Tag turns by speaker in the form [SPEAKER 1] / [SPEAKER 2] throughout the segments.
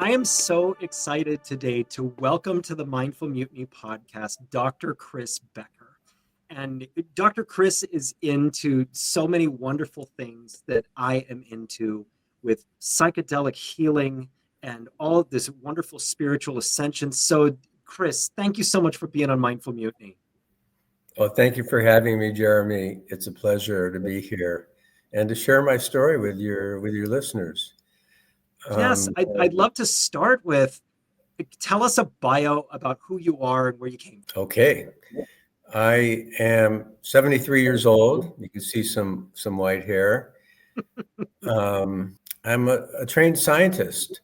[SPEAKER 1] I am so excited today to welcome to the Mindful Mutiny podcast, Dr. Chris Becker. And Dr. Chris is into so many wonderful things that I am into with psychedelic healing and all of this wonderful spiritual ascension. So, Chris, thank you so much for being on Mindful Mutiny.
[SPEAKER 2] Well, thank you for having me, Jeremy. It's a pleasure to be here and to share my story with your listeners.
[SPEAKER 1] Yes, I'd love to start with tell us a bio about who you are and where you came from.
[SPEAKER 2] Okay. I am 73 years old. You can see some white hair. I'm a trained scientist.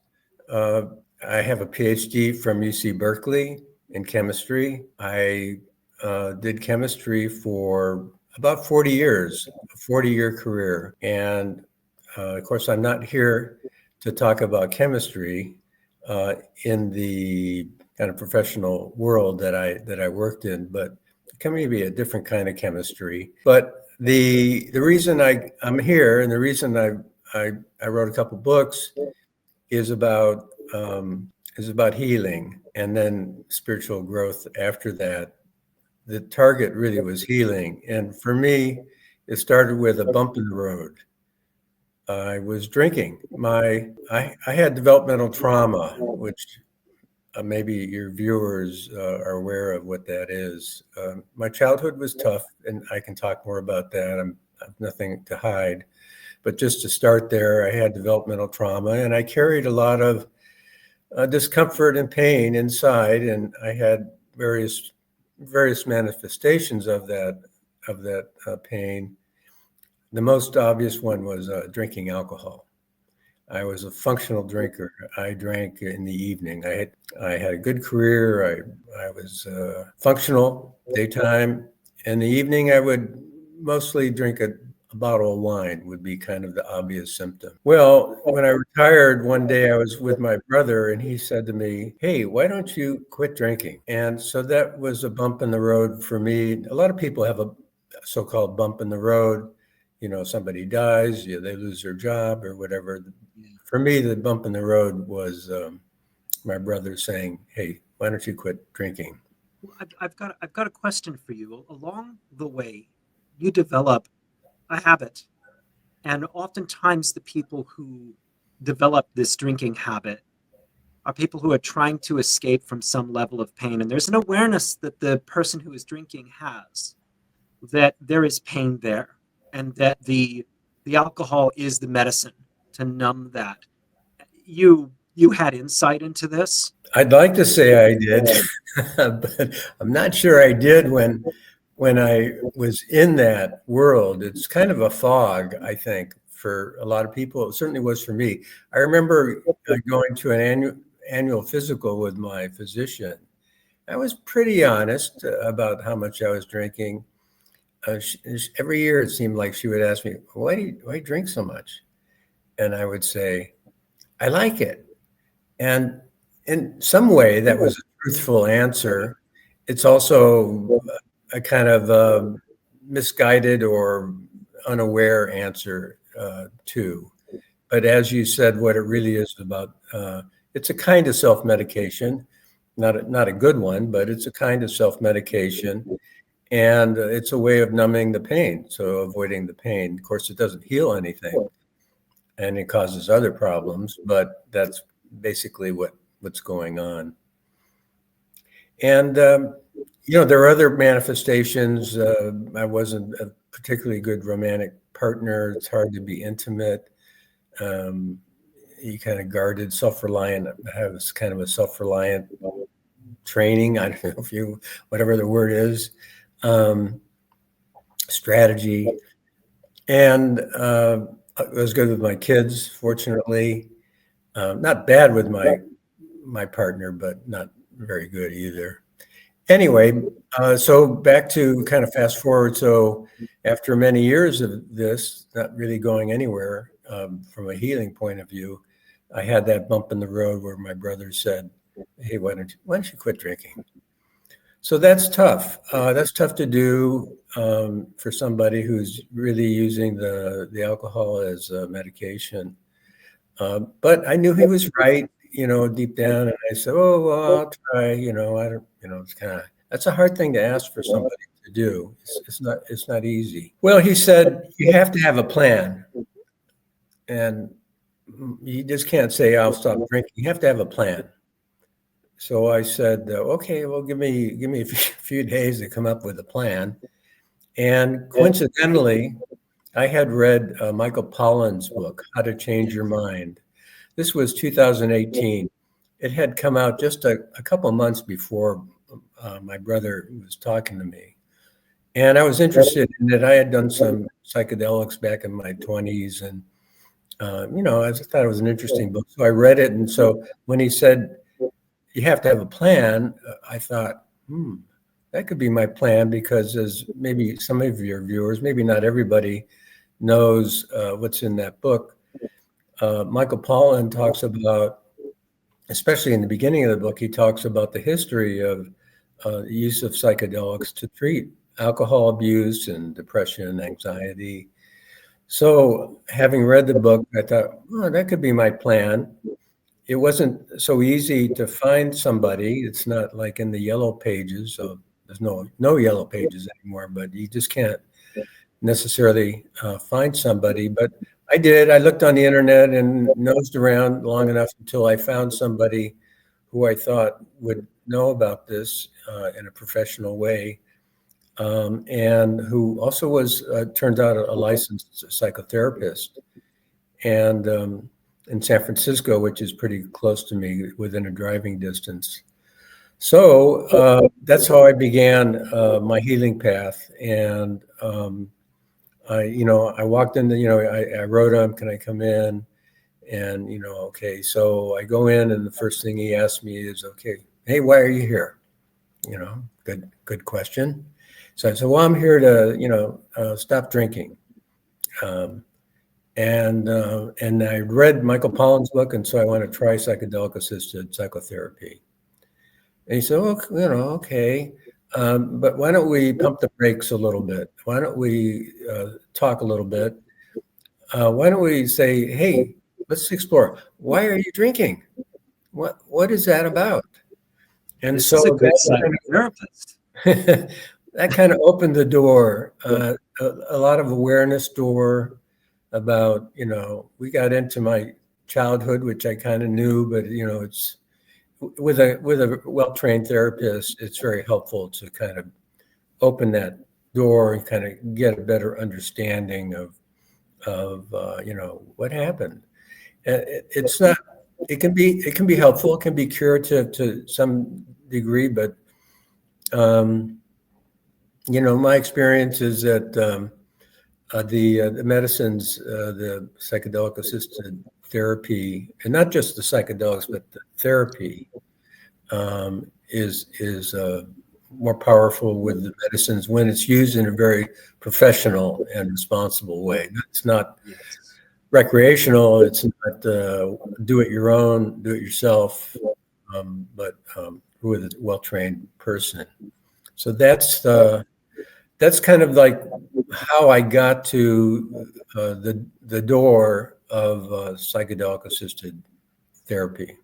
[SPEAKER 2] Uh, I have a PhD from UC Berkeley in chemistry. I did chemistry for about 40 years, a 40-year career. And of course, I'm not here to talk about chemistry in the kind of professional world that I worked in, but it can maybe a different kind of chemistry. But the reason I'm here and the reason I wrote a couple books is about healing and then spiritual growth after that. The target really was healing. And for me, it started with a bump in the road. I was drinking. I had developmental trauma, which maybe your viewers are aware of what that is. My childhood was tough, and I can talk more about that. I have nothing to hide. But just to start there, I had developmental trauma, and I carried a lot of discomfort and pain inside, and I had various manifestations of that pain. The most obvious one was drinking alcohol. I was a functional drinker. I drank in the evening. I had a good career. I was functional daytime. In the evening, I would mostly drink a bottle of wine would be kind of the obvious symptom. Well, when I retired, one day I was with my brother and he said to me, "Hey, why don't you quit drinking?" And so that was a bump in the road for me. A lot of people have a so-called bump in the road. You know, somebody dies, they lose their job or whatever. For me, the bump in the road was my brother saying, "Hey, why don't you quit drinking?"
[SPEAKER 1] I've got a question for you. Along the way, you develop a habit, and oftentimes the people who develop this drinking habit are people who are trying to escape from some level of pain, and there's an awareness that the person who is drinking has that there is pain there, and that the alcohol is the medicine to numb that. You had insight into this?
[SPEAKER 2] I'd like to say I did, but I'm not sure I did when I was in that world. It's kind of a fog, I think, for a lot of people. It certainly was for me. I remember going to an annual physical with my physician. I was pretty honest about how much I was drinking. Every year, it seemed like she would ask me, why do you drink so much? And I would say, I like it. And in some way, that was a truthful answer. It's also a kind of misguided or unaware answer too. But as you said, what it really is about, it's a kind of self-medication, not a good one, but it's a kind of self-medication. And it's a way of numbing the pain, so avoiding the pain. Of course, it doesn't heal anything, and it causes other problems, but that's basically what's going on. And there are other manifestations. I wasn't a particularly good romantic partner. It's hard to be intimate. You kind of guarded, self-reliant. I was kind of a self-reliant training. I don't know if whatever the word is. Strategy, and I was good with my kids, fortunately. Not bad with my partner, but not very good either. Anyway, so back to kind of fast forward. So after many years of this, not really going anywhere from a healing point of view, I had that bump in the road where my brother said, "Hey, why don't you quit drinking?" So that's tough. That's tough to do for somebody who's really using the alcohol as a medication. But I knew he was right. deep down, and I said, "Oh, well, I'll try." I don't. It's kind of that's a hard thing to ask for somebody to do. It's not easy. Well, he said you have to have a plan, and you just can't say I'll stop drinking. You have to have a plan. So I said, okay, well, give me a few days to come up with a plan. And coincidentally, I had read Michael Pollan's book, How to Change Your Mind. This was 2018. It had come out just a couple of months before my brother was talking to me. And I was interested in it. I had done some psychedelics back in my 20s. And, I just thought it was an interesting book. So I read it. And so when he said, you have to have a plan, I thought, that could be my plan, because as maybe some of your viewers, maybe not everybody knows what's in that book. Michael Pollan talks about, especially in the beginning of the book, he talks about the history of the use of psychedelics to treat alcohol abuse and depression, anxiety. So having read the book, I thought, that could be my plan. It wasn't so easy to find somebody. It's not like in the yellow pages. So there's no yellow pages anymore, but you just can't necessarily find somebody. But I did. I looked on the internet and nosed around long enough until I found somebody who I thought would know about this in a professional way, and who also was, turns out, a licensed psychotherapist. And in San Francisco, which is pretty close to me, within a driving distance. So that's how I began my healing path. And I walked in, I wrote him, can I come in? And, okay. So I go in, and the first thing he asked me is, okay, hey, why are you here? Good question. So I said, well, I'm here to, stop drinking. And I read Michael Pollan's book, and so I want to try psychedelic-assisted psychotherapy. And he said, "Oh, okay, but why don't we pump the brakes a little bit? Why don't we talk a little bit? Why don't we say, hey, let's explore. Why are you drinking? What is that about?" And
[SPEAKER 1] this
[SPEAKER 2] so
[SPEAKER 1] is a good psychotherapist.
[SPEAKER 2] that kind of opened the door, a lot of awareness door. About, we got into my childhood, which I kind of knew, but it's with a well-trained therapist, it's very helpful to kind of open that door and kind of get a better understanding of what happened. It's not. It can be helpful. It can be curative to some degree, but my experience is that the medicines, the psychedelic assisted therapy, and not just the psychedelics, but the therapy is more powerful with the medicines when it's used in a very professional and responsible way. It's not recreational. It's not do it yourself, but with a well-trained person. So that's kind of like how I got to the door of psychedelic assisted therapy.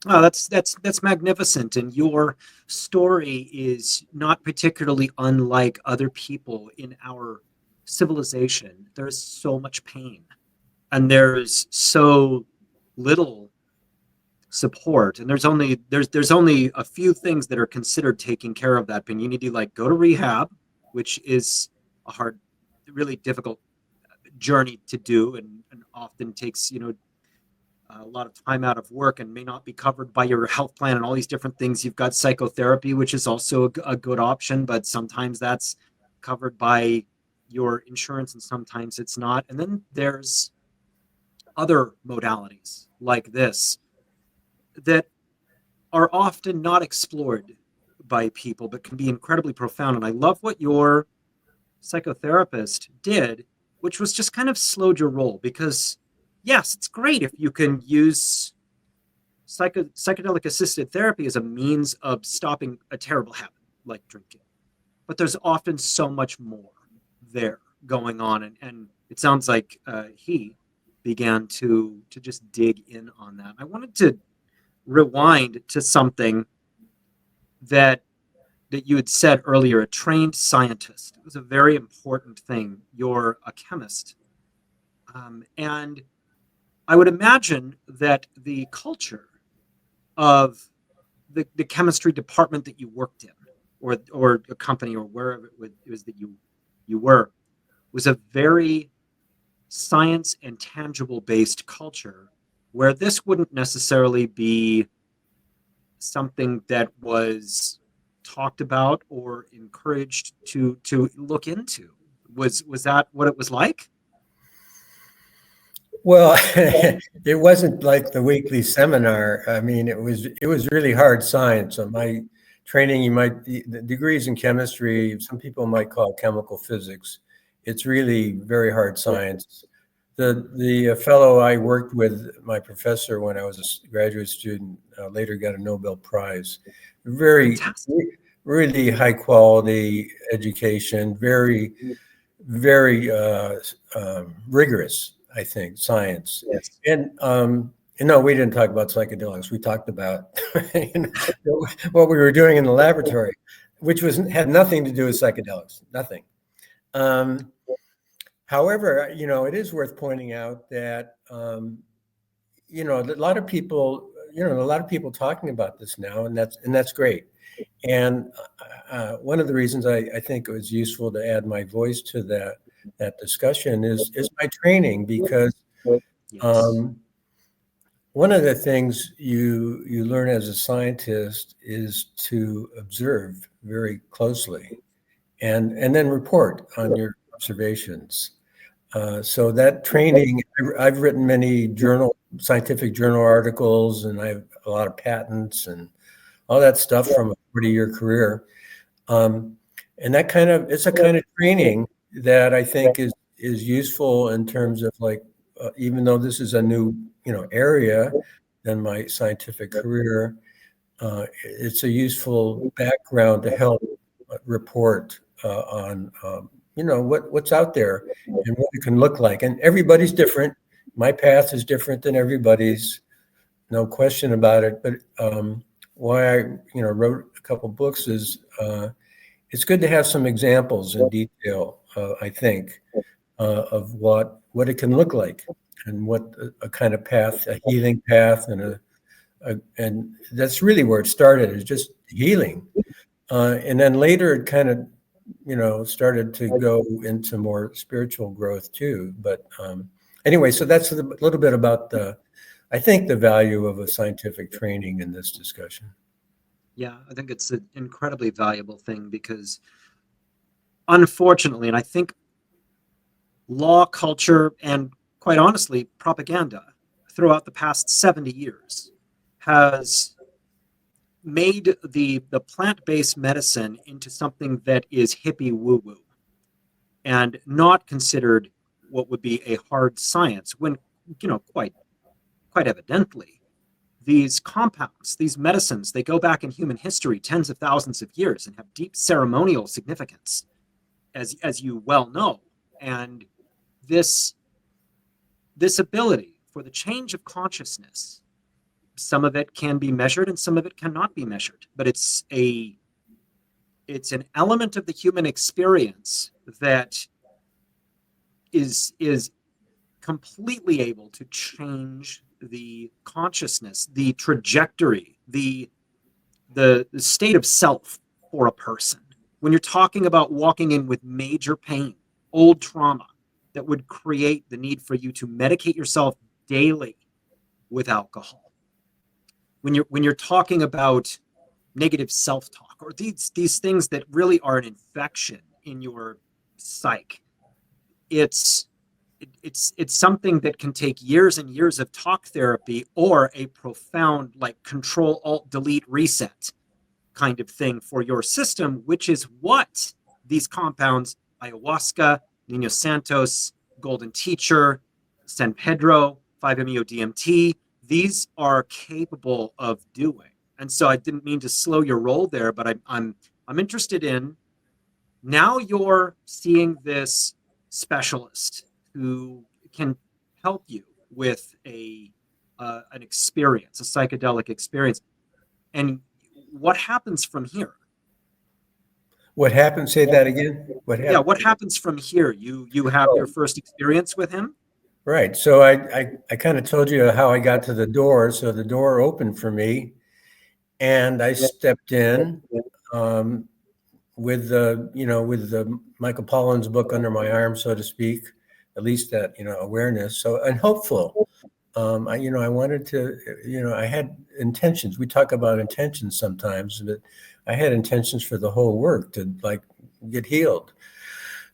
[SPEAKER 1] Oh, that's magnificent. And your story is not particularly unlike other people in our civilization. There's so much pain, and there's so little support, and there's only a few things that are considered taking care of that pain. You need to go to rehab, which is a hard, really difficult journey to do, and often takes a lot of time out of work and may not be covered by your health plan and all these different things. You've got psychotherapy, which is also a good option, but sometimes that's covered by your insurance and sometimes it's not. And then there's other modalities like this that are often not explored by people but can be incredibly profound. And I love what your psychotherapist did, which was just kind of slowed your roll, because yes, it's great if you can use psychedelic assisted therapy as a means of stopping a terrible habit like drinking. But there's often so much more there going on. And it sounds like he began to just dig in on that. I wanted to rewind to something that you had said earlier, a trained scientist. It was a very important thing. You're a chemist. And I would imagine that the culture of the chemistry department that you worked in, or a company, or wherever it was that you were, was a very science and tangible based culture, where this wouldn't necessarily be something that was talked about or encouraged to look into. Was that what it was like?
[SPEAKER 2] Well, it wasn't like the weekly seminar. I mean, it was really hard science. So my training, the degrees in chemistry, some people might call chemical physics. It's really very hard science. The fellow I worked with, my professor when I was a graduate student, later got a Nobel Prize. Very,
[SPEAKER 1] Fantastic.
[SPEAKER 2] really high quality education, very rigorous, I think, science.
[SPEAKER 1] Yes.
[SPEAKER 2] And no, we didn't talk about psychedelics. We talked about what we were doing in the laboratory, which had nothing to do with psychedelics, nothing. However, it is worth pointing out that a lot of people, talking about this now, and that's great. And one of the reasons I think it was useful to add my voice to that discussion is my training, because
[SPEAKER 1] Yes.
[SPEAKER 2] one of the things you learn as a scientist is to observe very closely and then report on your observations. So that training, I've written many scientific journal articles, and I have a lot of patents and all that stuff from a 40-year career. And it's a kind of training that I think is useful in terms of, like, even though this is a new, area than my scientific career, it's a useful background to help report on, what's out there and what it can look like. And everybody's different. My path is different than everybody's, no question about it. But why I, wrote a couple books is it's good to have some examples in detail, I think, of what it can look like, and what a kind of path, a healing path, and that's really where it started, is just healing. And then later it kind of, started to go into more spiritual growth too. But anyway, so that's a little bit about I think, the value of a scientific training in this discussion.
[SPEAKER 1] Yeah, I think it's an incredibly valuable thing, because unfortunately, and I think law, culture, and quite honestly, propaganda throughout the past 70 years has made the plant-based medicine into something that is hippie woo-woo and not considered what would be a hard science, when, quite evidently, these compounds, these medicines, they go back in human history tens of thousands of years and have deep ceremonial significance, as you well know. And this ability for the change of consciousness, some of it can be measured and some of it cannot be measured, but it's an element of the human experience that is completely able to change the consciousness, the trajectory, the state of self for a person. When you're talking about walking in with major pain, old trauma that would create the need for you to medicate yourself daily with alcohol. When you're talking about negative self-talk, or these things that really are an infection in your psyche, it's something that can take years and years of talk therapy, or a profound, like, control alt delete reset kind of thing for your system, which is what these compounds, ayahuasca, Nino Santos, Golden Teacher, San Pedro, 5-MeO-DMT, these are capable of doing. And so I didn't mean to slow your roll there, but I'm interested in, now you're seeing this specialist who can help you with an experience, a psychedelic experience. And what happens from here?
[SPEAKER 2] What happened? Say that again. What
[SPEAKER 1] Yeah,
[SPEAKER 2] happened?
[SPEAKER 1] what happens from here? You have your first experience with him?
[SPEAKER 2] Right. So I kind of told you how I got to the door. So the door opened for me, and I stepped in with the Michael Pollan's book under my arm, so to speak, at least that awareness. So and hopeful. I wanted to, I had intentions. We talk about intentions sometimes, but I had intentions for the whole work to like get healed.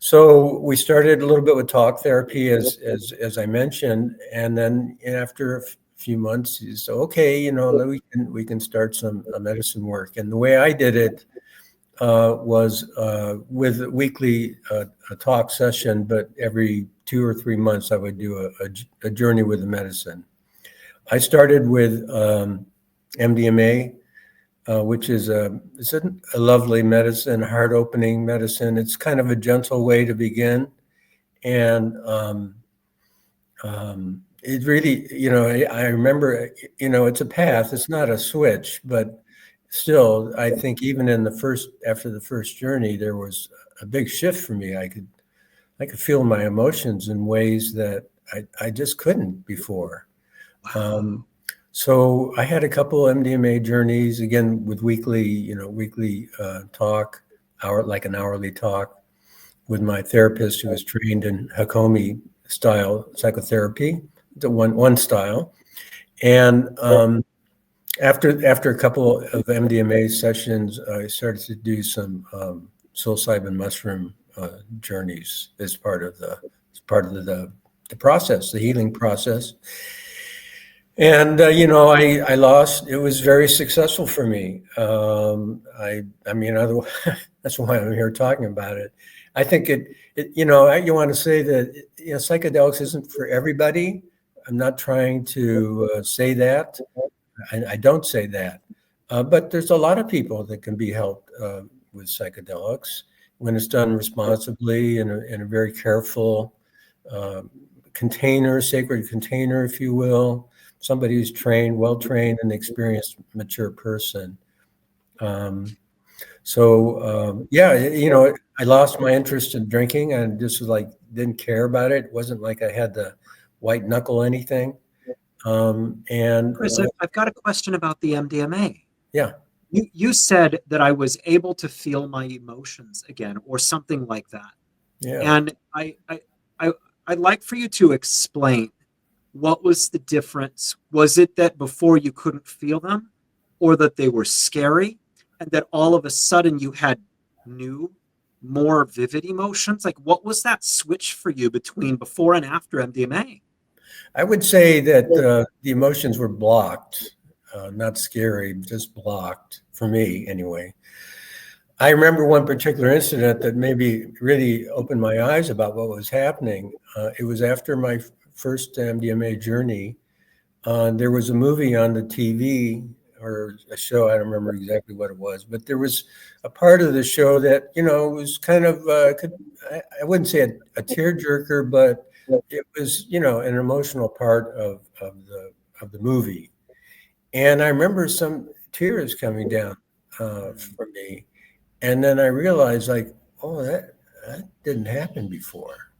[SPEAKER 2] So we started a little bit with talk therapy, as I mentioned, and then after a few months, he said, okay, we can start some medicine work. And the way I did it was with a weekly a talk session, but every 2 or 3 months I would do a journey with the medicine. I started with MDMA, which is it's a lovely medicine, heart-opening medicine. It's kind of a gentle way to begin, and it really, I remember, it's a path. It's not a switch, but still, I think even after the first journey, there was a big shift for me. I could feel my emotions in ways that I just couldn't before.
[SPEAKER 1] Wow.
[SPEAKER 2] So I had a couple MDMA journeys, again with weekly talk, like an hourly talk with my therapist who was trained in Hakomi style psychotherapy, the one style, and after a couple of MDMA sessions, I started to do some psilocybin mushroom journeys as part of the process, the healing process. And I lost. It was very successful for me. I mean, otherwise, that's why I'm here talking about it. I think you want to say that psychedelics isn't for everybody. I'm not trying to say that. I don't say that, but there's a lot of people that can be helped with psychedelics when it's done responsibly in a very careful container, sacred container, if you will. Somebody who's well trained, and experienced, mature person. I lost my interest in drinking, and just didn't care about it. It wasn't like I had to white knuckle anything.
[SPEAKER 1] Chris, I've got a question about the MDMA.
[SPEAKER 2] Yeah.
[SPEAKER 1] You said that I was able to feel my emotions again, or something like that.
[SPEAKER 2] Yeah.
[SPEAKER 1] And I'd like for you to explain what was the difference. Was it that before you couldn't feel them, or that they were scary, and that all of a sudden you had new, more vivid emotions? Like, what was that switch for you between before and after MDMA?
[SPEAKER 2] I would say that the emotions were blocked, not scary, just blocked for me anyway. I remember one particular incident that maybe really opened my eyes about what was happening. It was after my first MDMA journey. There was a movie on the TV, or a show, I don't remember exactly what it was, but there was a part of the show that, was kind of, I wouldn't say a tearjerker, but it was, an emotional part of the movie. And I remember some tears coming down for me. And then I realized, oh, that didn't happen before.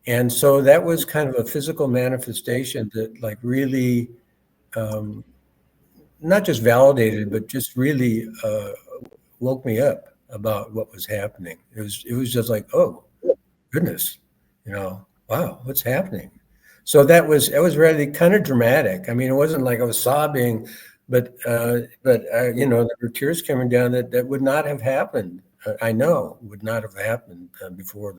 [SPEAKER 2] And so that was kind of a physical manifestation that really not just validated, but just really woke me up about what was happening. It was just like, oh, goodness, wow, what's happening? So it was really kind of dramatic. I mean, it wasn't like I was sobbing, but there were tears coming down that would not have happened. I know would not have happened before.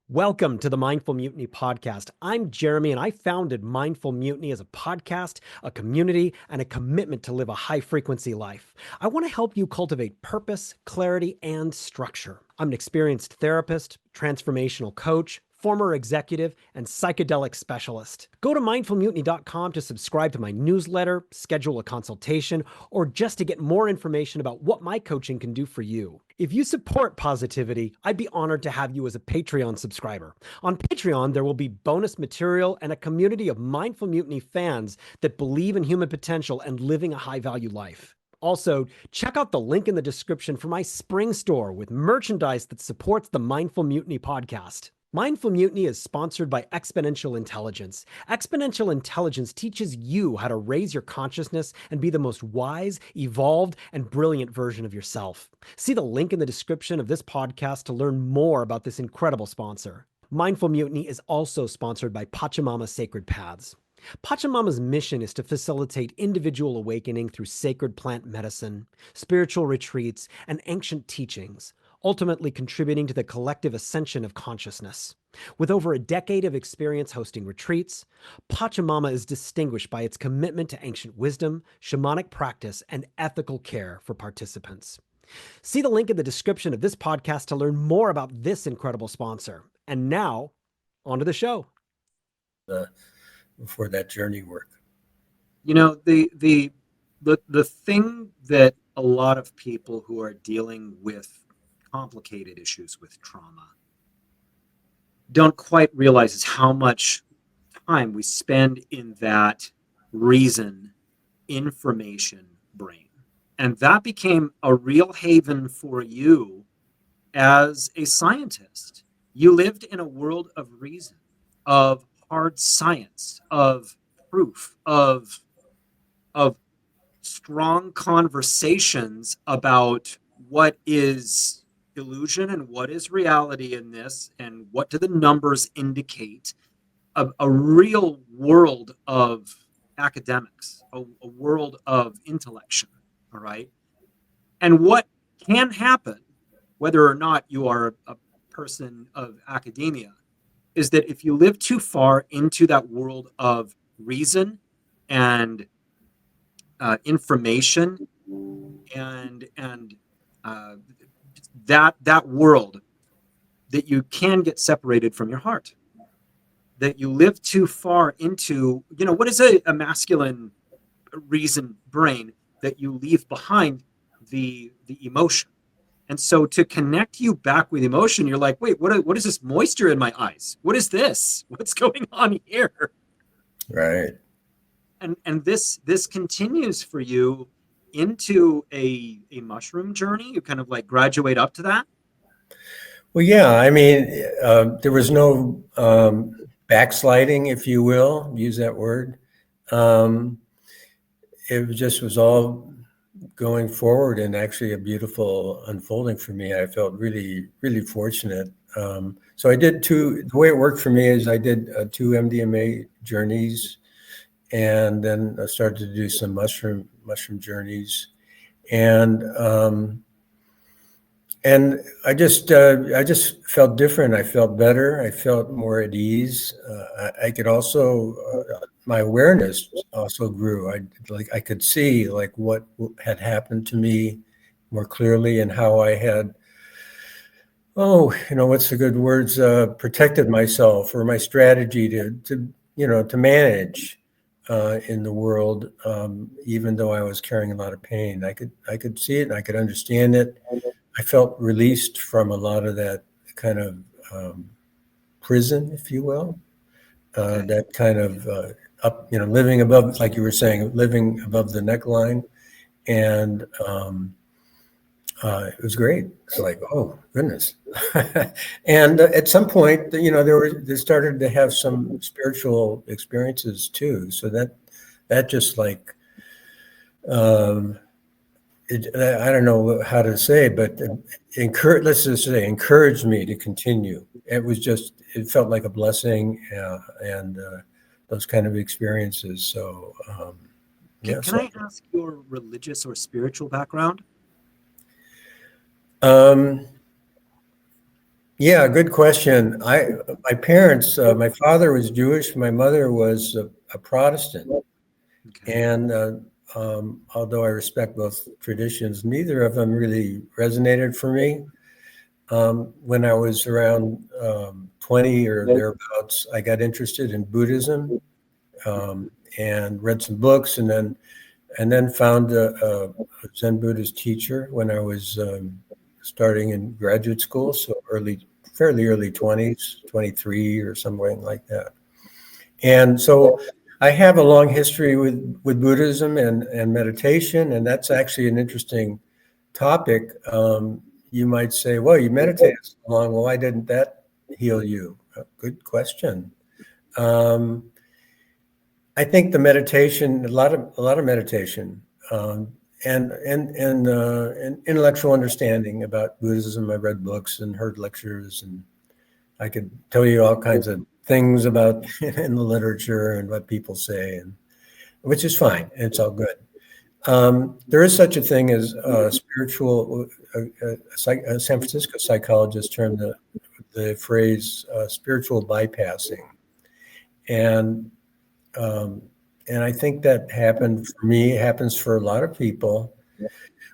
[SPEAKER 3] Welcome to the Mindful Mutiny podcast. I'm Jeremy, and I founded Mindful Mutiny as a podcast, a community, and a commitment to live a high-frequency life. I want to help you cultivate purpose, clarity, and structure. I'm an experienced therapist, transformational coach, former executive, and psychedelic specialist. Go to mindfulmutiny.com to subscribe to my newsletter, schedule a consultation, or just to get more information about what my coaching can do for you. If you support positivity, I'd be honored to have you as a Patreon subscriber. On Patreon, there will be bonus material and a community of Mindful Mutiny fans that believe in human potential and living a high-value life. Also, check out the link in the description for my spring store with merchandise that supports the Mindful Mutiny podcast. Mindful Mutiny is sponsored by Exponential Intelligence. Exponential Intelligence teaches you how to raise your consciousness and be the most wise, evolved, and brilliant version of yourself. See the link in the description of this podcast to learn more about this incredible sponsor. Mindful Mutiny is also sponsored by Pachamama Sacred Paths. Pachamama's mission is to facilitate individual awakening through sacred plant medicine, spiritual retreats, and ancient teachings, ultimately contributing to the collective ascension of consciousness. With over a decade of experience hosting retreats, Pachamama is distinguished by its commitment to ancient wisdom, shamanic practice, and ethical care for participants. See the link in the description of this podcast to learn more about this incredible sponsor. And now, on to the show.
[SPEAKER 2] Before that journey work.
[SPEAKER 1] You know, the thing that a lot of people who are dealing with complicated issues with trauma don't quite realize is how much time we spend in that reason information brain. And that became a real haven for you as a scientist. You lived in a world of reason, of hard science, of proof, of strong conversations about what is illusion and what is reality in this, and what do the numbers indicate. A real world of academics, a world of intellection, all right? And what can happen, whether or not you are a person of academia, is that if you live too far into that world of reason and information and that world, that you can get separated from your heart, that you live too far into, you know, what is a masculine reason brain, that you leave behind the emotion. And so to connect you back with emotion, you're like, wait, what is this moisture in my eyes? What is this? What's going on here?
[SPEAKER 2] Right.
[SPEAKER 1] And this continues for you into a mushroom journey. You kind of like graduate up to that.
[SPEAKER 2] Well, yeah, I mean, there was no backsliding, if you will, use that word. It just was all going forward, and actually a beautiful unfolding for me. I felt really, really fortunate. So I did the way it worked for me is I did 2 MDMA journeys, and then I started to do some mushroom journeys. And I just felt different. I felt better. I felt more at ease. I could also, my awareness also grew. I could see like what had happened to me more clearly, and how I had, what's the good words, protected myself, or my strategy to manage in the world, even though I was carrying a lot of pain. I could see it and I could understand it. I felt released from a lot of that kind of prison, if you will, that kind of living above, like you were saying, living above the neckline. And it was great. It's like, oh goodness. And at some point, they started to have some spiritual experiences too. So that just like, I don't know how to say, but let's just say encouraged me to continue. It felt like a blessing, and those kind of experiences. So,
[SPEAKER 1] Can I ask your religious or spiritual background?
[SPEAKER 2] Yeah, good question. My parents, my father was Jewish, my mother was a Protestant, and although I respect both traditions, neither of them really resonated for me. When I was around 20 or thereabouts, I got interested in Buddhism, and read some books, and then found a Zen Buddhist teacher when I was starting in graduate school, so fairly early 20s, 23 or something like that. And so I have a long history with Buddhism and meditation, and that's actually an interesting topic. You might say, well, you meditated so long, well, why didn't that heal you? Good question. I think the meditation, a lot of meditation, and intellectual understanding about Buddhism. I read books and heard lectures, and I could tell you all kinds of things about in the literature and what people say, and which is fine. It's all good. There is such a thing as spiritual. A San Francisco psychologist termed the phrase spiritual bypassing, and I think that happened for me. It happens for a lot of people,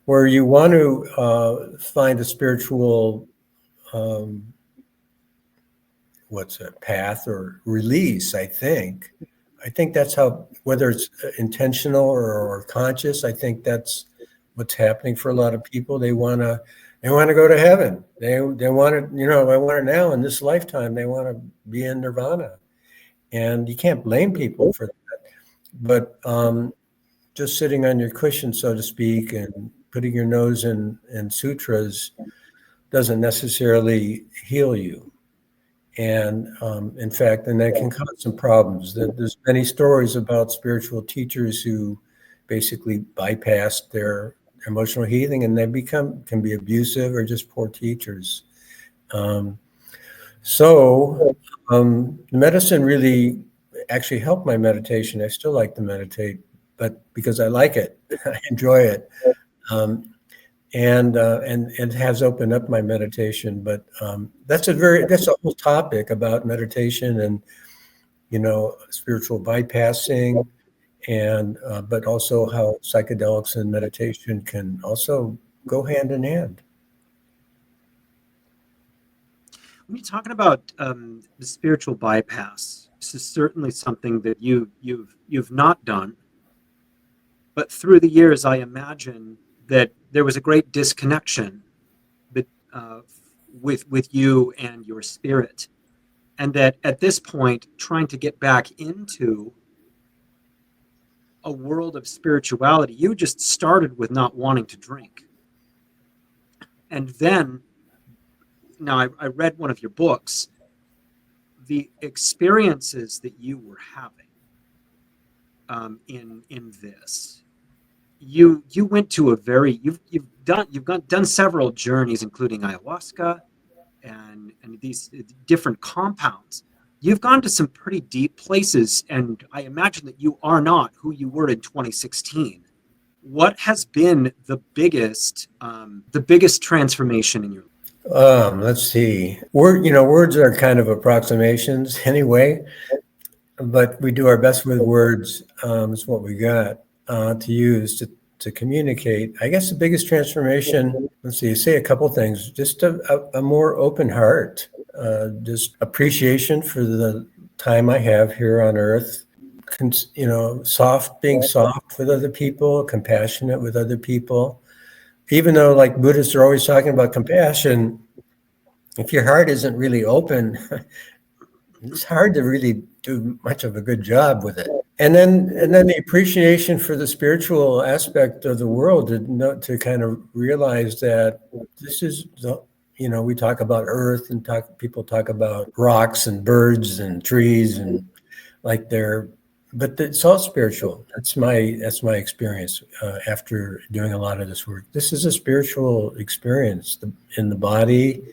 [SPEAKER 2] where you want to find a spiritual path or release. I think that's how, whether it's intentional or conscious, I think that's what's happening for a lot of people. They want to go to heaven. They want it, I want it now in this lifetime. They want to be in nirvana. And you can't blame people for that. But just sitting on your cushion, so to speak, and putting your nose in sutras doesn't necessarily heal you. And in fact, and that can cause some problems. There's many stories about spiritual teachers who basically bypassed their emotional healing, and they can be abusive or just poor teachers. So medicine really actually helped my meditation. I still like to meditate, but because I like it, I enjoy it. And it has opened up my meditation, but that's a whole topic about meditation and spiritual bypassing, and but also how psychedelics and meditation can also go hand in hand.
[SPEAKER 1] When you're talking about the spiritual bypass, this is certainly something that you've not done, but through the years, I imagine that there was a great disconnection with you and your spirit, and that at this point, trying to get back into a world of spirituality, you just started with not wanting to drink. And then, now I read one of your books, the experiences that you were having in this. You went to you've done several journeys, including ayahuasca and these different compounds. You've gone to some pretty deep places, and I imagine that you are not who you were in 2016. What has been the biggest transformation in your life?
[SPEAKER 2] Let's see. Words are kind of approximations anyway, but we do our best with words. It's what we got to use to communicate. I guess the biggest transformation, let's see, say a couple things, just a more open heart, just appreciation for the time I have here on earth, being soft with other people, compassionate with other people. Even though like Buddhists are always talking about compassion, if your heart isn't really open, it's hard to really do much of a good job with it. And then the appreciation for the spiritual aspect of the world, to kind of realize that this is we talk about earth and people talk about rocks and birds and trees and but it's all spiritual. That's my experience after doing a lot of this work. This is a spiritual experience in the body.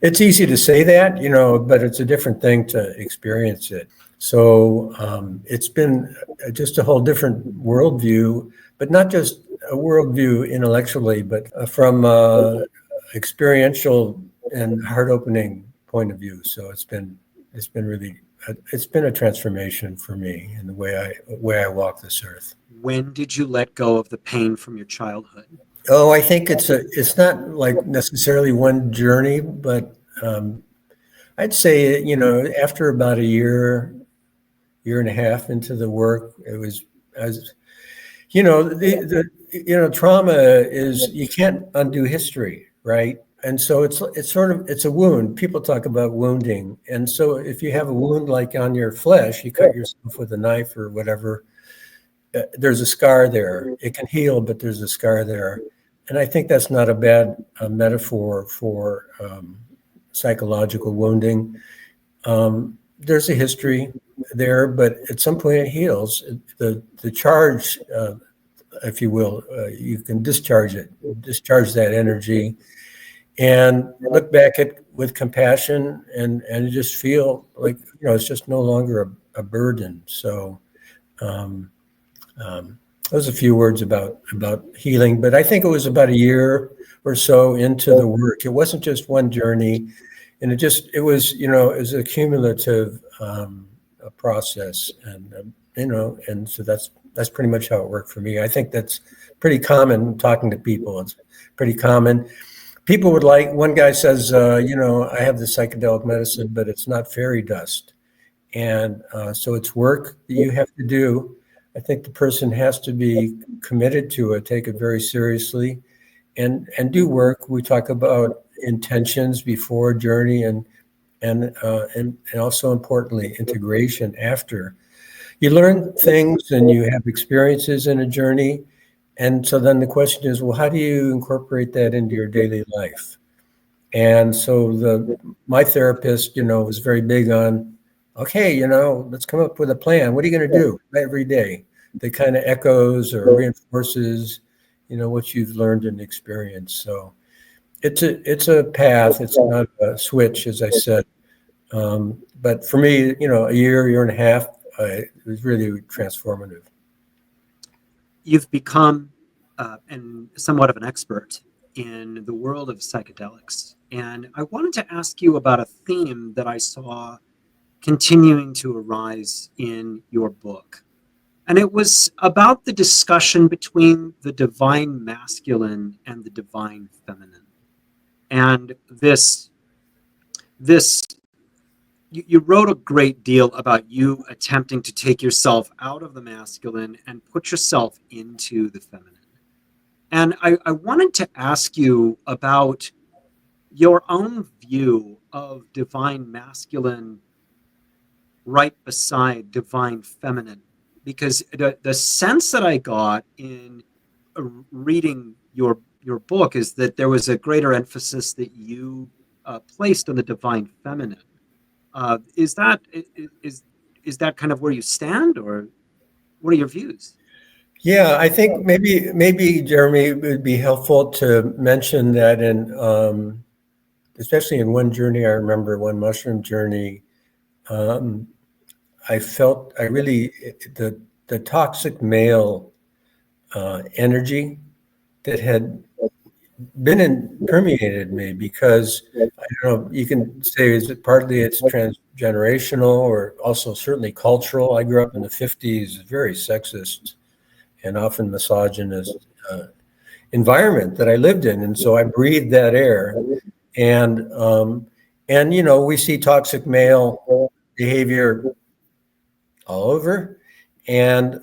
[SPEAKER 2] It's easy to say that, but it's a different thing to experience it. So it's been just a whole different worldview, but not just a worldview intellectually, but from experiential and heart-opening point of view. So it's been a transformation for me in the way I walk this earth.
[SPEAKER 1] When did you let go of the pain from your childhood?
[SPEAKER 2] Oh, I think it's not like necessarily one journey, but I'd say, after about a year and a half into the work, it was, trauma is, you can't undo history, right? And so it's a wound. People talk about wounding. And so if you have a wound like on your flesh, you cut yourself with a knife or whatever, there's a scar there. It can heal, but there's a scar there. And I think that's not a bad metaphor for psychological wounding. There's a history there, but at some point it heals. The charge, if you will, you can discharge that energy, and look back at with compassion and just feel like, it's just no longer a burden. So those are a few words about healing, but I think it was about a year or so into the work. It wasn't just one journey, and it was a cumulative process, and so that's pretty much how it worked for me. I think that's pretty common talking to people. It's pretty common. People would one guy says, I have the psychedelic medicine, but it's not fairy dust. And so it's work that you have to do. I think the person has to be committed to it, take it very seriously, and do work. We talk about intentions before journey, and also importantly, integration after. You learn things and you have experiences in a journey. And so then the question is, well, how do you incorporate that into your daily life? And so my therapist, was very big on, okay, let's come up with a plan. What are you going to do every day that kind of echoes or reinforces, what you've learned and experienced? So it's a path. It's not a switch, as I said. But for me, a year and a half, it was really transformative.
[SPEAKER 1] You've become and somewhat of an expert in the world of psychedelics. And I wanted to ask you about a theme that I saw continuing to arise in your book. And it was about the discussion between the divine masculine and the divine feminine. And you wrote a great deal about you attempting to take yourself out of the masculine and put yourself into the feminine. And I wanted to ask you about your own view of divine masculine right beside divine feminine, because the sense that I got in reading your book is that there was a greater emphasis that you placed on the divine feminine. Is that kind of where you stand, or what are your views?
[SPEAKER 2] Yeah, I think maybe Jeremy, it would be helpful to mention that especially in one journey, I remember one mushroom journey, I felt the toxic male energy that had permeated me, because I don't know, you can say, is it partly it's transgenerational or also certainly cultural. I grew up in the 50s, very sexist and often misogynist environment that I lived in. And so I breathed that air. And we see toxic male behavior all over. And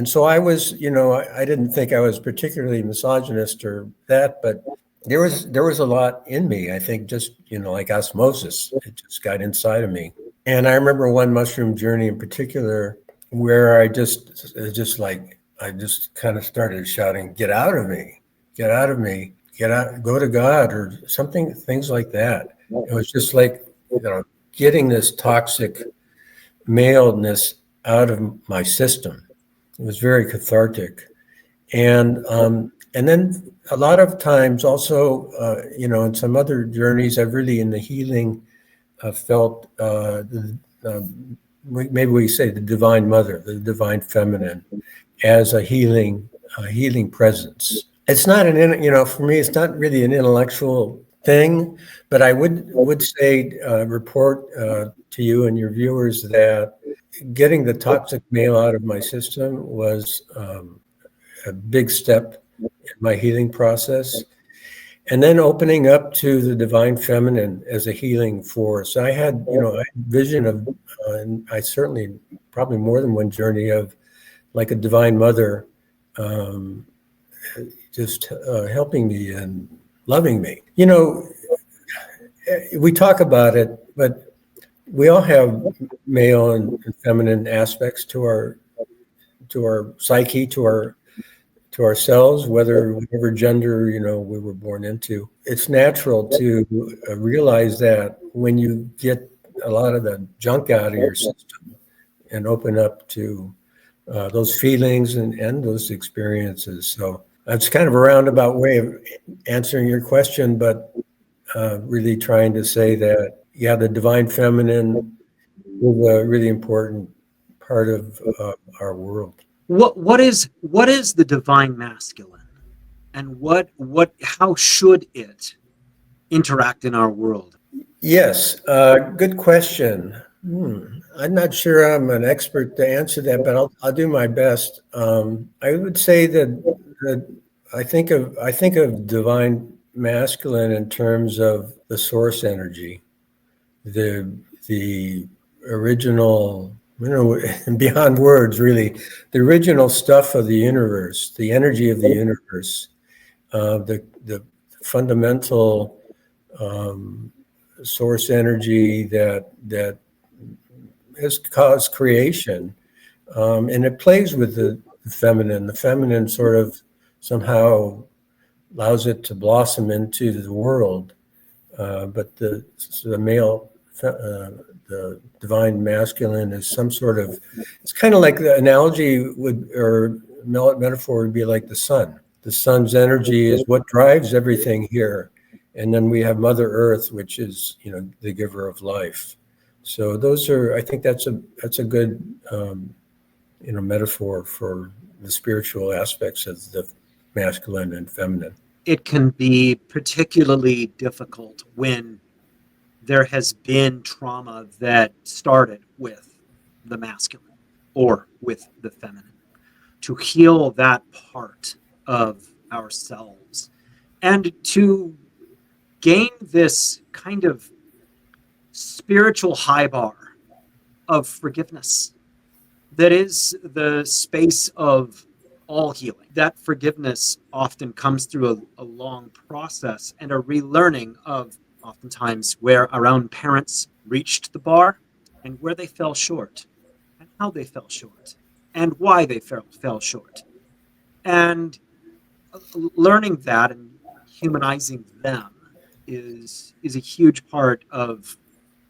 [SPEAKER 2] so I was, I didn't think I was particularly misogynist or that, but there was a lot in me, I think, just, like osmosis. It just got inside of me. And I remember one mushroom journey in particular where I just kind of started shouting, "Get out of me, get out of me, get out, go to God," or something, things like that. It was just like, getting this toxic maleness out of my system. It was very cathartic. And then a lot of times also, in some other journeys, I've really in the healing felt maybe we say the divine mother, the divine feminine, as a healing presence. It's not for me, it's not really an intellectual thing, but I would say, report to you and your viewers that getting the toxic male out of my system was a big step in my healing process. And then opening up to the divine feminine as a healing force. I had, a vision of, and I certainly probably more than one journey of, like a divine mother, just helping me and loving me. We talk about it, but we all have male and feminine aspects to our psyche, to ourselves, whatever gender we were born into. It's natural to realize that when you get a lot of the junk out of your system and open up to those feelings and those experiences. So that's kind of a roundabout way of answering your question, but really trying to say that, yeah, the divine feminine is a really important part of our world.
[SPEAKER 1] What is the divine masculine, and how should it interact in our world?
[SPEAKER 2] Yes, good question. I'm not sure I'm an expert to answer that, but I'll do my best. I would say that I think of divine masculine in terms of the source energy, the original, beyond words, really, the original stuff of the universe, the energy of the universe, the fundamental source energy that has caused creation, and it plays with the feminine. The feminine sort of somehow allows it to blossom into the world, but the male, the divine masculine is some sort of. It's kind of like the analogy or metaphor would be like the sun. The sun's energy is what drives everything here. And then we have Mother Earth, which is, the giver of life. So I think that's a good, metaphor for the spiritual aspects of the masculine and feminine.
[SPEAKER 1] It can be particularly difficult when there has been trauma that started with the masculine or with the feminine, to heal that part of ourselves and to gain this kind of spiritual high bar of forgiveness that is the space of all healing. That forgiveness often comes through a long process and a relearning of oftentimes where our own parents reached the bar and where they fell short and how they fell short and why they fell short. And learning that and humanizing them is a huge part of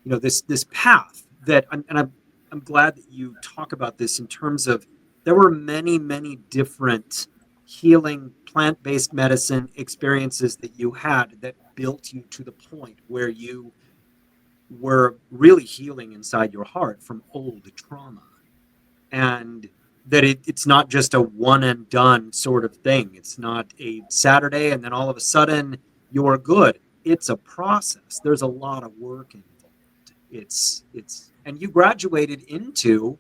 [SPEAKER 1] this path that I'm glad that you talk about this in terms of there were many different healing plant-based medicine experiences that you had that built you to the point where you were really healing inside your heart from old trauma, and that it's not just a one and done sort of thing. It's not a Saturday and then all of a sudden you're good. It's a process. There's a lot of work involved. It's and you graduated into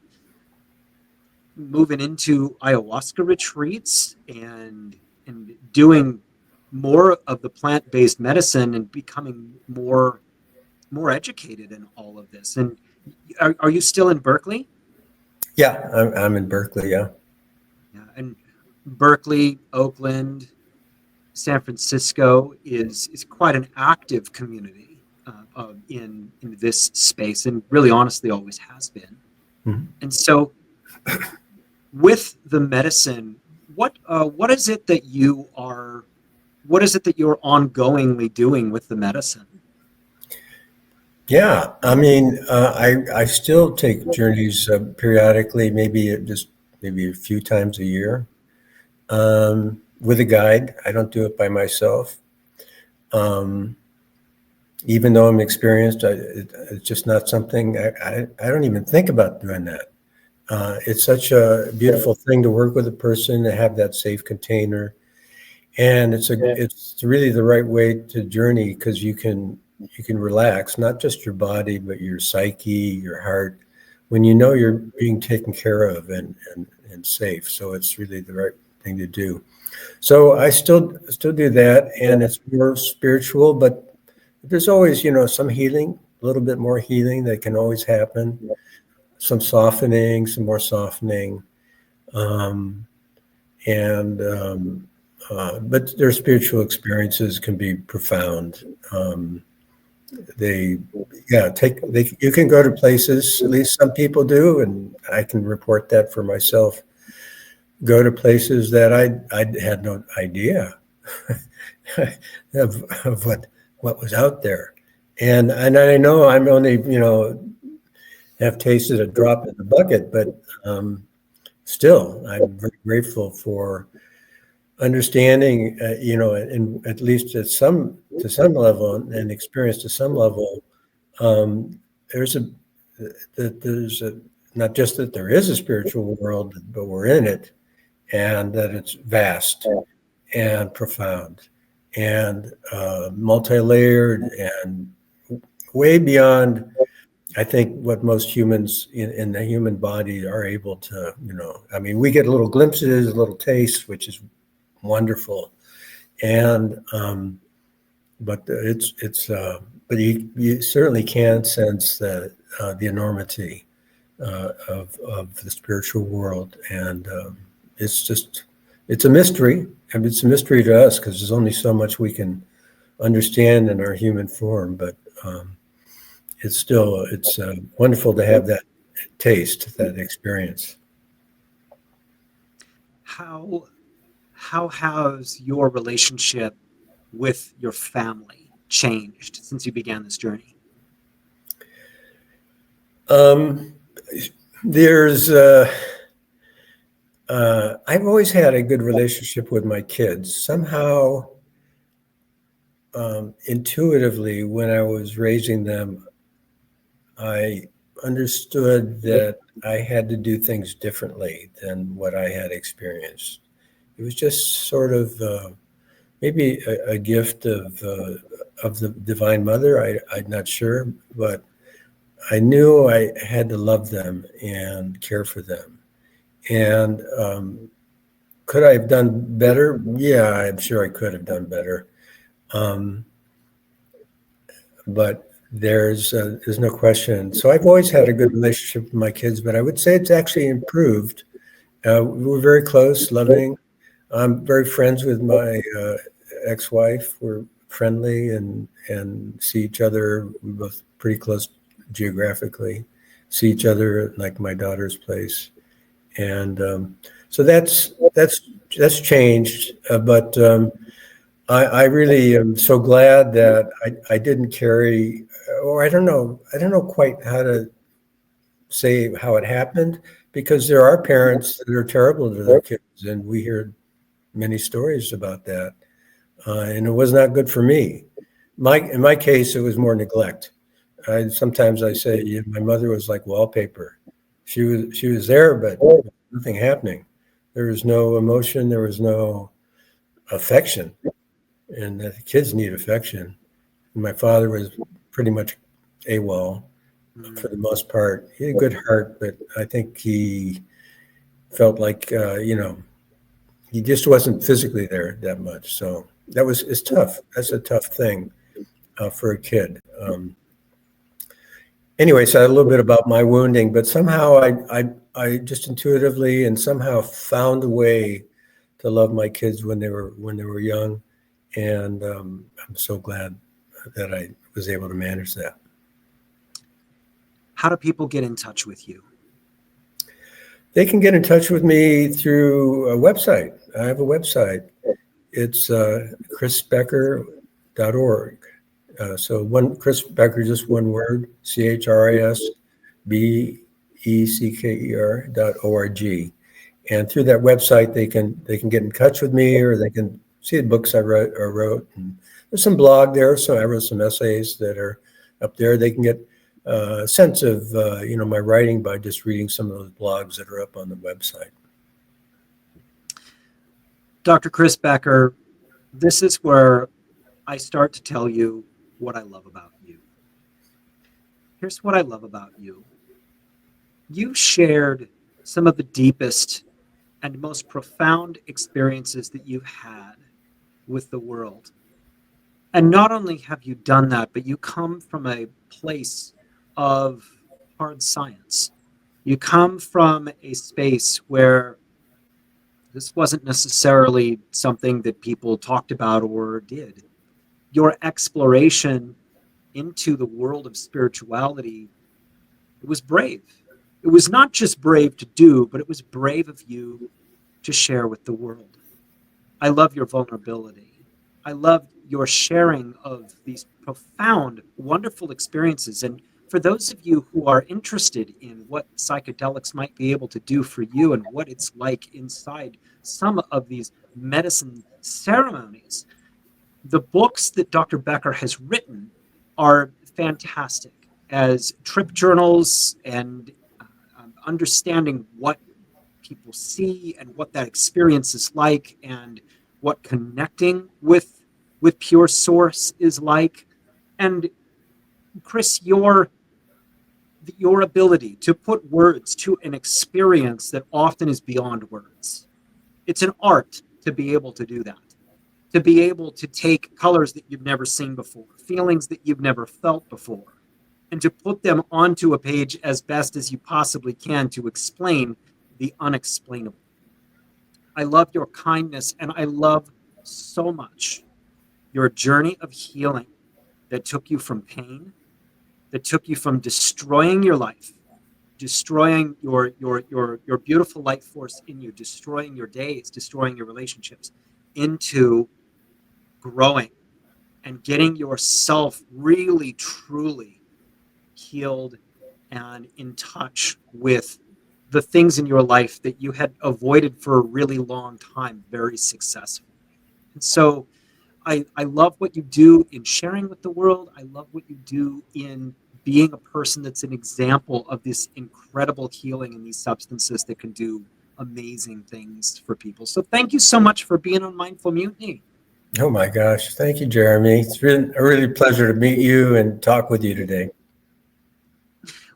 [SPEAKER 1] moving into ayahuasca retreats and doing more of the plant-based medicine and becoming more educated in all of this. And are you still in Berkeley?
[SPEAKER 2] Yeah, I'm in Berkeley. Yeah.
[SPEAKER 1] Yeah, and Berkeley, Oakland, San Francisco is quite an active community in this space, and really, honestly, always has been.
[SPEAKER 2] Mm-hmm.
[SPEAKER 1] And so, with the medicine, what is it that you're ongoingly doing with the medicine?
[SPEAKER 2] Yeah, I mean, I still take journeys periodically, maybe a few times a year, with a guide. I don't do it by myself. Even though I'm experienced, it's just not something I don't even think about doing that. It's such a beautiful thing to work with a person, to have that safe container, and it's really the right way to journey, because you can relax not just your body but your psyche, your heart, when you're being taken care of and safe. So it's really the right thing to do. So I still do that, and it's more spiritual, but there's always some healing, a little bit more healing that can always happen, some softening, some more softening, and But their spiritual experiences can be profound. They, yeah, you can go to places, at least some people do, and I can report that for myself. Go to places that I had no idea of what was out there, and I know I'm only have tasted a drop in the bucket, but still I'm very grateful for understanding, and at least to some level, and experience to some level. There's a there's a not just that there is a spiritual world, but we're in it, and that it's vast and profound and multi-layered and way beyond, I think, what most humans in the human body are able to, I mean, we get little glimpses, little tastes, which is wonderful. And, but but you certainly can sense the enormity of the spiritual world. And it's a mystery. I mean, it's a mystery to us because there's only so much we can understand in our human form, but it's wonderful to have that taste, that experience.
[SPEAKER 1] How has your relationship with your family changed since you began this journey?
[SPEAKER 2] There's I've always had a good relationship with my kids. Somehow, intuitively, when I was raising them, I understood that I had to do things differently than what I had experienced. It was just sort of maybe a gift of the Divine Mother. I'm not sure, but I knew I had to love them and care for them. And could I have done better? Yeah, I'm sure I could have done better. But there's no question. So I've always had a good relationship with my kids, but I would say it's actually improved. We're very close, loving. I'm very friends with my ex-wife. We're friendly and see each other. We're both pretty close geographically. See each other at like my daughter's place, and so that's changed. But I really am so glad that I didn't carry, or I don't know quite how to say how it happened, because there are parents that are terrible to their kids, and we hear many stories about that, and it was not good for me. In my case, it was more neglect. Sometimes I say my mother was like wallpaper. She was there, but nothing happening. There was no emotion. There was no affection. And the kids need affection. My father was pretty much AWOL for the most part. He had a good heart, but I think he felt like, he just wasn't physically there that much. So it's tough. That's a tough thing for a kid. Anyway, so a little bit about my wounding, but somehow I just intuitively and somehow found a way to love my kids when they were young. And I'm so glad that I was able to manage that.
[SPEAKER 1] How do people get in touch with you?
[SPEAKER 2] They can get in touch with me through a website. I have a website. It's chrisbecker.org. So Chris Becker, just one word, CHRISBECKER.org. And through that website, they can get in touch with me, or they can see the books I wrote. And there's some blog there, so I wrote some essays that are up there. They can get a sense of my writing by just reading some of those blogs that are up on the website.
[SPEAKER 1] Dr. Chris Becker, this is where I start to tell you what I love about you. Here's what I love about you. You shared some of the deepest and most profound experiences that you've had with the world. And not only have you done that, but you come from a place of hard science. You come from a space where This wasn't necessarily something that people talked about or did. Your exploration into the world of spirituality, it was brave. It was not just brave to do, but it was brave of you to share with the world. I love your vulnerability. I love your sharing of these profound, wonderful experiences. And for those of you who are interested in what psychedelics might be able to do for you and what it's like inside some of these medicine ceremonies, the books that Dr. Becker has written are fantastic as trip journals and understanding what people see and what that experience is like and what connecting with pure source is like. And Chris, your ability to put words to an experience that often is beyond words, it's an art to be able to do that, to be able to take colors that you've never seen before, feelings that you've never felt before, and to put them onto a page as best as you possibly can to explain the unexplainable. I love your kindness, and I love so much your journey of healing that took you from pain, that took you from destroying your life, destroying your beautiful life force in you, destroying your days, destroying your relationships, into growing and getting yourself really, truly healed and in touch with the things in your life that you had avoided for a really long time very successfully. And so I love what you do in sharing with the world. I love what you do in being a person that's an example of this incredible healing in these substances that can do amazing things for people. So thank you so much for being on Mindful Mutiny.
[SPEAKER 2] Oh my gosh. Thank you, Jeremy. It's been a really pleasure to meet you and talk with you today.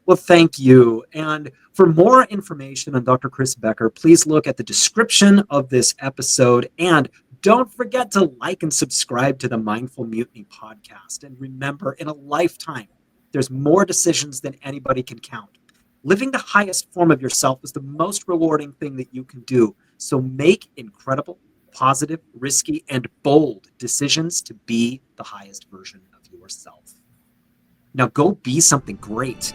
[SPEAKER 1] Well, thank you. And for more information on Dr. Chris Becker, please look at the description of this episode. And don't forget to like and subscribe to the Mindful Mutiny podcast. And remember, in a lifetime, there's more decisions than anybody can count. Living the highest form of yourself is the most rewarding thing that you can do. So make incredible, positive, risky, and bold decisions to be the highest version of yourself. Now go be something great.